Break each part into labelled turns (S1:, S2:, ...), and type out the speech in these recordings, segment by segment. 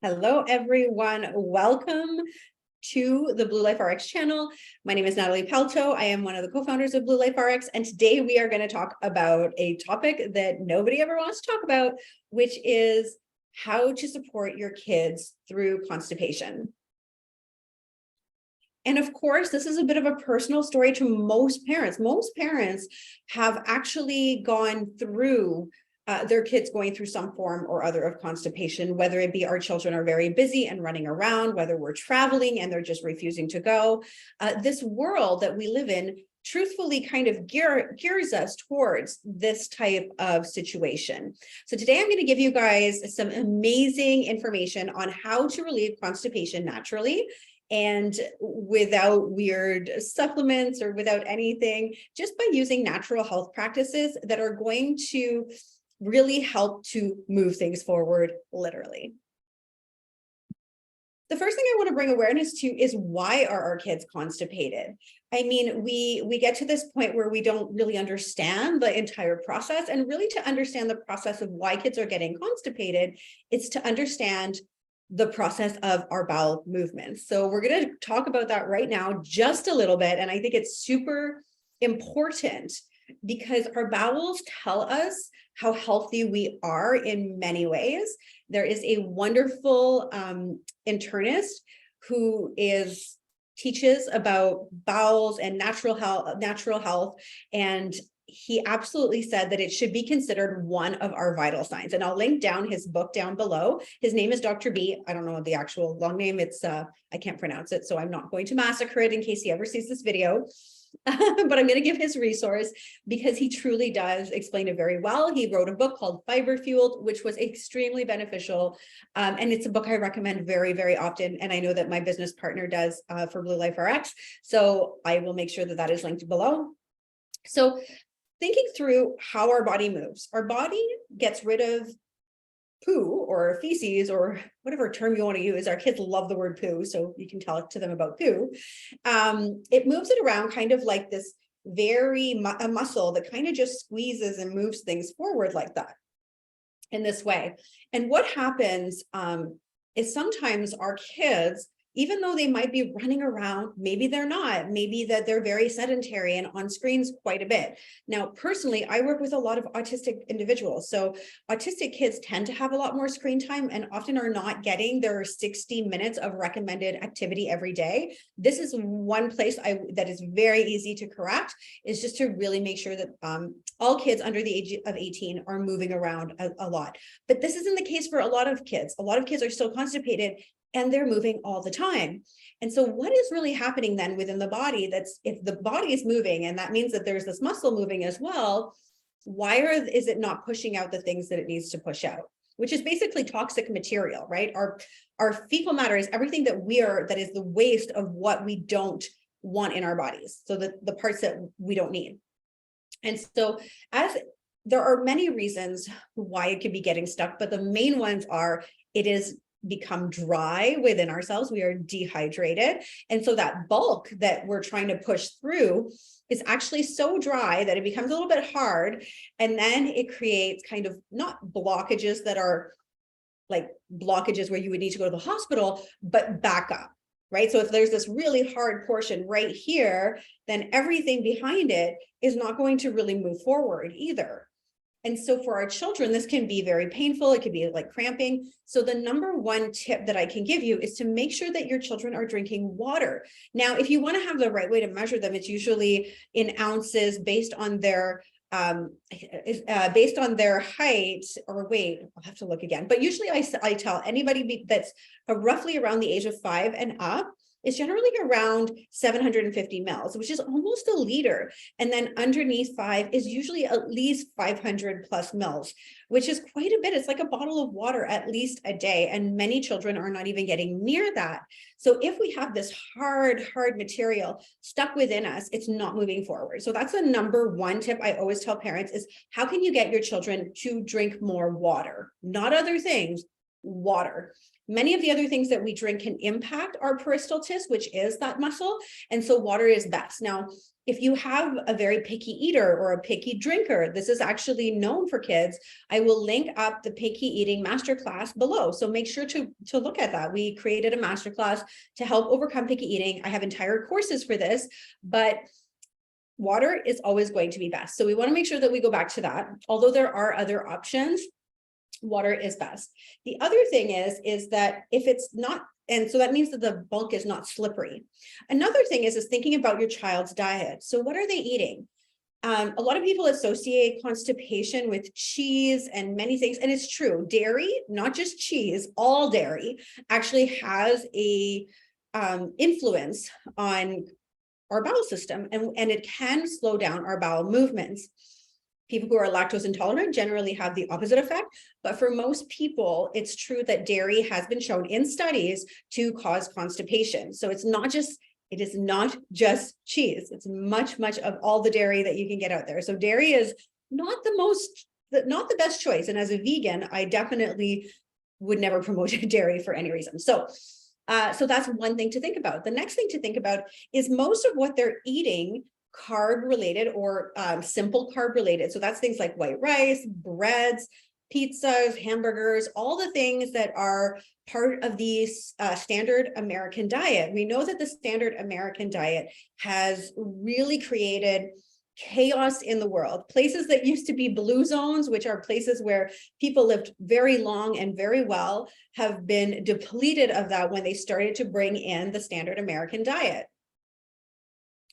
S1: Hello, everyone. Welcome to the Blue Life RX channel. My name is Natalie Pelto. I am one of the co-founders of Blue Life RX, and today we are going to talk about a topic that nobody ever wants to talk about, which is how to support your kids through constipation. And of course, this is a bit of a personal story to most parents. Most parents have actually gone through their kids going through some form or other of constipation, whether it be our children are very busy and running around, whether we're traveling and they're just refusing to go. This world that we live in truthfully kind of gears us towards this type of situation. So today I'm going to give you guys some amazing information on how to relieve constipation naturally and without weird supplements or without anything, just by using natural health practices that are going to really help to move things forward, literally. The first thing I want to bring awareness to is, why are our kids constipated? I mean, we get to this point where we don't really understand the entire process, and really to understand the process of why kids are getting constipated, it's to understand the process of our bowel movements. So we're going to talk about that right now just a little bit, and I think it's super important because our bowels tell us how healthy we are in many ways. There is a wonderful internist who teaches about bowels and natural health, and he absolutely said that it should be considered one of our vital signs. And I'll link down his book down below. His name is Dr. B. I don't know the actual long name. It's I can't pronounce it, so I'm not going to massacre it in case he ever sees this video. But I'm going to give his resource because he truly does explain it very well. He wrote a book called Fibre Fueled, which was extremely beneficial. And it's a book I recommend very, very often. And I know that my business partner does for Blue Life RX. So I will make sure that that is linked below. So thinking through how our body moves, our body gets rid of poo or feces or whatever term you want to use. Our kids love the word poo, so you can talk to them about poo. It moves it around kind of like this a muscle that kind of just squeezes and moves things forward like that in this way. And what happens is sometimes our kids, even though they might be running around, maybe they're not, maybe that they're very sedentary and on screens quite a bit. Now, personally, I work with a lot of autistic individuals. So autistic kids tend to have a lot more screen time and often are not getting their 60 minutes of recommended activity every day. This is one place that is very easy to correct, is just to really make sure that all kids under the age of 18 are moving around a lot. But this isn't the case for a lot of kids. A lot of kids are still constipated and they're moving all the time. And so what is really happening then within the body? If the body is moving, and that means that there's this muscle moving as well, is it not pushing out the things that it needs to push out, which is basically toxic material, right? Our fecal matter is everything that is the waste of what we don't want in our bodies. So the parts that we don't need. And so there are many reasons why it could be getting stuck, but the main ones are, it is become dry within ourselves. We are dehydrated. And so that bulk that we're trying to push through is actually so dry that it becomes a little bit hard. And then it creates kind of not blockages that are like blockages where you would need to go to the hospital, but back up, right? So if there's this really hard portion right here, then everything behind it is not going to really move forward either. And so for our children, this can be very painful. It can be like cramping. So the number one tip that I can give you is to make sure that your children are drinking water. Now, if you want to have the right way to measure them, it's usually in ounces based on their height or weight. I'll have to look again. But usually I tell anybody that's roughly around the age of 5 and up, is generally around 750 mils, which is almost a liter. And then underneath 5 is usually at least 500 plus mils, which is quite a bit. It's like a bottle of water at least a day. And many children are not even getting near that. So if we have this hard material stuck within us, it's not moving forward. So that's the number one tip I always tell parents is, how can you get your children to drink more water? Not other things, water. Many of the other things that we drink can impact our peristaltis, which is that muscle. And so water is best. Now, if you have a very picky eater or a picky drinker, this is actually known for kids. I will link up the picky eating masterclass below. So make sure to look at that. We created a masterclass to help overcome picky eating. I have entire courses for this, but water is always going to be best. So we want to make sure that we go back to that. Although there are other options, water is best. The other thing is that if it's not, and so that means that the bulk is not slippery. Another thing is thinking about your child's diet. So what are they eating? A lot of people associate constipation with cheese and many things, and it's true. Dairy, not just cheese, all dairy actually has a influence on our bowel system, and it can slow down our bowel movements. People who are lactose intolerant generally have the opposite effect, but for most people, it's true that dairy has been shown in studies to cause constipation. So it is not just cheese. It's much of all the dairy that you can get out there. So dairy is not the best choice. And as a vegan, I definitely would never promote dairy for any reason. So that's one thing to think about. The next thing to think about is most of what they're eating carb related or simple carb related. So that's things like white rice, breads, pizzas, hamburgers, all the things that are part of the standard American diet. We know that the standard American diet has really created chaos in the world. Places that used to be blue zones, which are places where people lived very long and very well, have been depleted of that when they started to bring in the standard American diet.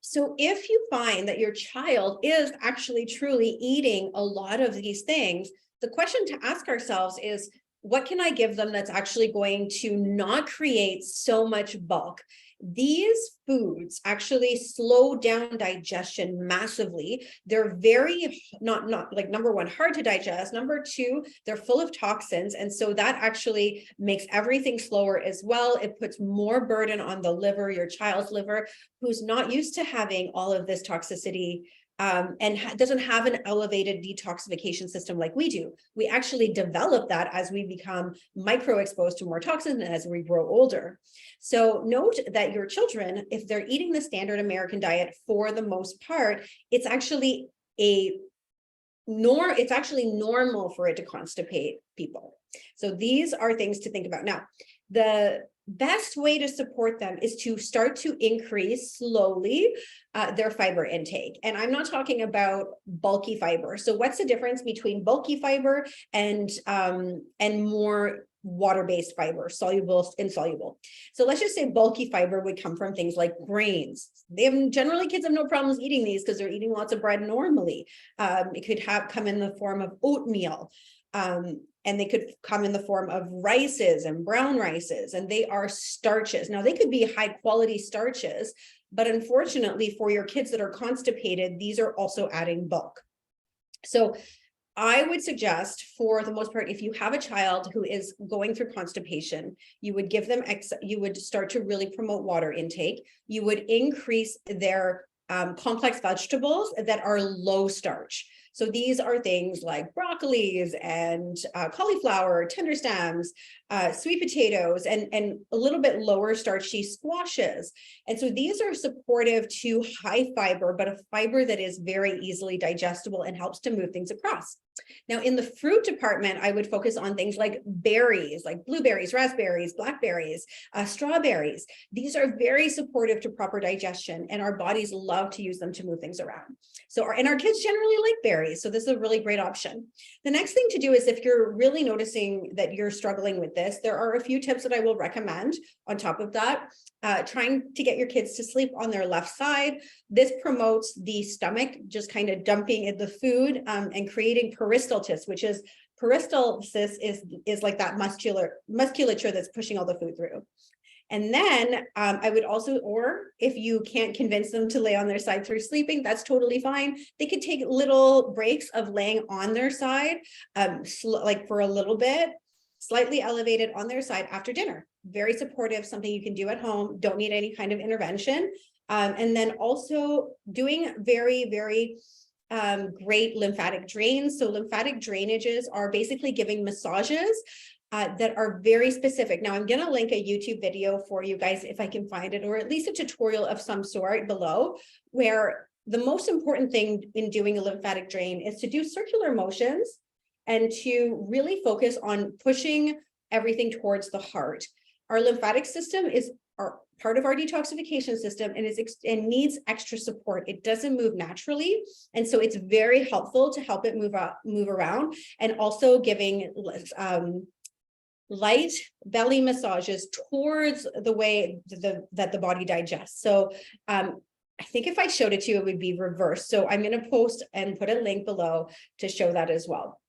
S1: So if you find that your child is actually truly eating a lot of these things, the question to ask ourselves is, what can I give them that's actually going to not create so much bulk? These foods actually slow down digestion massively. They're very, not like number one, hard to digest. Number two, they're full of toxins. And so that actually makes everything slower as well. It puts more burden on the liver, your child's liver, who's not used to having all of this toxicity and doesn't have an elevated detoxification system like we do. We actually develop that as we become micro-exposed to more toxins and as we grow older. So note that your children, if they're eating the standard American diet for the most part, it's actually normal for it to constipate people. So these are things to think about. Now, the best way to support them is to start to increase slowly their fiber intake. And I'm not talking about bulky fiber. So what's the difference between bulky fiber and more water-based fiber, soluble, insoluble? So let's just say bulky fiber would come from things like grains. Generally kids have no problems eating these because they're eating lots of bread normally. It could come in the form of oatmeal. And they could come in the form of rices and brown rices, and they are starches. Now, they could be high quality starches, but unfortunately for your kids that are constipated, these are also adding bulk. So I would suggest, for the most part, if you have a child who is going through constipation, you would give them, you would start to really promote water intake. You would increase their complex vegetables that are low starch. So these are things like broccolis and cauliflower, tender stems, sweet potatoes, and a little bit lower starchy squashes. And so these are supportive to high fiber, but a fiber that is very easily digestible and helps to move things across. Now, in the fruit department, I would focus on things like berries, like blueberries, raspberries, blackberries, strawberries. These are very supportive to proper digestion, and our bodies love to use them to move things around. So, and our kids generally like berries, so this is a really great option. The next thing to do is, if you're really noticing that you're struggling with this, there are a few tips that I will recommend on top of that. Trying to get your kids to sleep on their left side. This promotes the stomach just kind of dumping in the food and creating peristaltis, which is peristalsis is like that musculature that's pushing all the food through. And then I would also, or if you can't convince them to lay on their side through sleeping, that's totally fine. They could take little breaks of laying on their side, like for a little bit, slightly elevated on their side after dinner. Very supportive, something you can do at home, don't need any kind of intervention. And then also doing very, very great lymphatic drains. So lymphatic drainages are basically giving massages that are very specific. Now, I'm going to link a YouTube video for you guys if I can find it, or at least a tutorial of some sort below, where the most important thing in doing a lymphatic drain is to do circular motions and to really focus on pushing everything towards the heart. Our lymphatic system is part of our detoxification system and needs extra support. It doesn't move naturally. And so it's very helpful to help it move around, and also giving light belly massages towards the way that the body digests. So I think if I showed it to you, it would be reversed. So I'm going to post and put a link below to show that as well.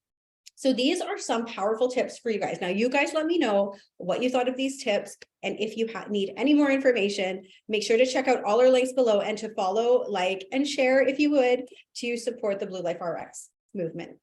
S1: So these are some powerful tips for you guys. Now, you guys let me know what you thought of these tips. And if you need any more information, make sure to check out all our links below and to follow, like, and share if you would, to support the Blue Life RX movement.